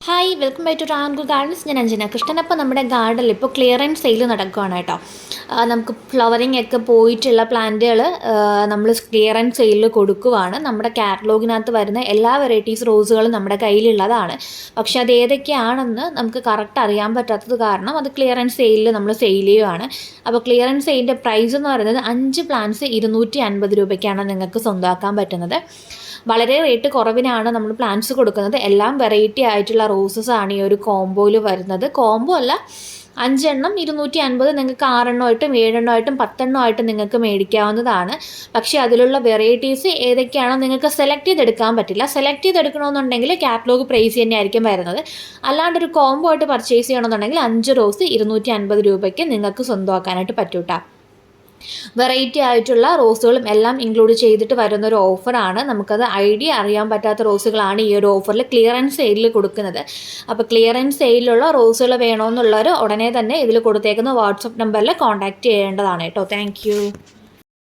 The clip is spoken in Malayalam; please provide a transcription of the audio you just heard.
Hi welcome back to Ranku gardens. ഞാൻ അഞ്ജന കൃഷ്ണൻ. അപ്പോൾ നമ്മുടെ ഗാർഡനിൽ ഇപ്പോൾ ക്ലിയറൻസ് സെയിൽ നടക്കുകയാണ് കേട്ടോ. നമുക്ക് ഫ്ലവറിങ് ഒക്കെ പോയിട്ടുള്ള പ്ലാന്റുകൾ നമ്മൾ ക്ലിയറൻസ് സെയിലിൽ കൊടുക്കുവാണ്. നമ്മുടെ കാറ്റലോഗിനകത്ത് വരുന്ന എല്ലാ വെറൈറ്റീസ് റോസുകളും നമ്മുടെ കയ്യിലുള്ളതാണ്. പക്ഷെ അത് ഏതൊക്കെയാണെന്ന് നമുക്ക് കറക്റ്റ് അറിയാൻ പറ്റാത്തത് കാരണം അത് ക്ലിയറൻസ് സെയിലിൽ നമ്മൾ സെയിൽ ചെയ്യുകയാണ്. അപ്പോൾ ക്ലിയറൻസ് സെയിലിൻ്റെ പ്രൈസ് എന്ന് പറയുന്നത് 5 പ്ലാന്റ്സ് 250 രൂപയ്ക്കാണ് നിങ്ങൾക്ക് സ്വന്തമാക്കാൻ പറ്റുന്നത്. വളരെ റേറ്റ് കുറവിനാണ് നമ്മൾ പ്ലാന്റ്സ് കൊടുക്കുന്നത്. എല്ലാം വെറൈറ്റി ആയിട്ടുള്ള റോസസ് ആണ് ഈ ഒരു കോംബോയിൽ വരുന്നത്. കോംബോ അല്ല, 5 എണ്ണം 250. നിങ്ങൾക്ക് 6 എണ്ണമായിട്ടും 7 എണ്ണമായിട്ടും 10 എണ്ണമായിട്ടും നിങ്ങൾക്ക് മേടിക്കാവുന്നതാണ്. പക്ഷേ അതിലുള്ള വെറൈറ്റീസ് ഏതൊക്കെയാണോ നിങ്ങൾക്ക് സെലക്ട് ചെയ്തെടുക്കാൻ പറ്റില്ല. സെലക്ട് ചെയ്തെടുക്കണമെന്നുണ്ടെങ്കിൽ കാറ്റലോഗ് പ്രൈസ് തന്നെയായിരിക്കും വരുന്നത്. അല്ലാണ്ട് ഒരു കോംബോ ആയിട്ട് പർച്ചേസ് ചെയ്യണമെന്നുണ്ടെങ്കിൽ 5 റോസ് 250 രൂപയ്ക്ക് നിങ്ങൾക്ക് സ്വന്തമാക്കാനായിട്ട് പറ്റൂട്ട. വെറൈറ്റി ആയിട്ടുള്ള റോസുകളും എല്ലാം ഇൻക്ലൂഡ് ചെയ്തിട്ട് വരുന്നൊരു ഓഫറാണ്. നമുക്കത് ഐഡിയ അറിയാൻ പറ്റാത്ത റോസുകളാണ് ഈ ഒരു ഓഫറിൽ ക്ലിയറൻസ് സെയിലിൽ കൊടുക്കുന്നത്. അപ്പോൾ ക്ലിയറൻസ് സെയിലുള്ള റോസുകൾ വേണമെന്നുള്ളവർ ഉടനെ തന്നെ ഇതിൽ കൊടുത്തേക്കുന്ന വാട്സപ്പ് നമ്പറിൽ കോൺടാക്റ്റ് ചെയ്യേണ്ടതാണ് കേട്ടോ. താങ്ക്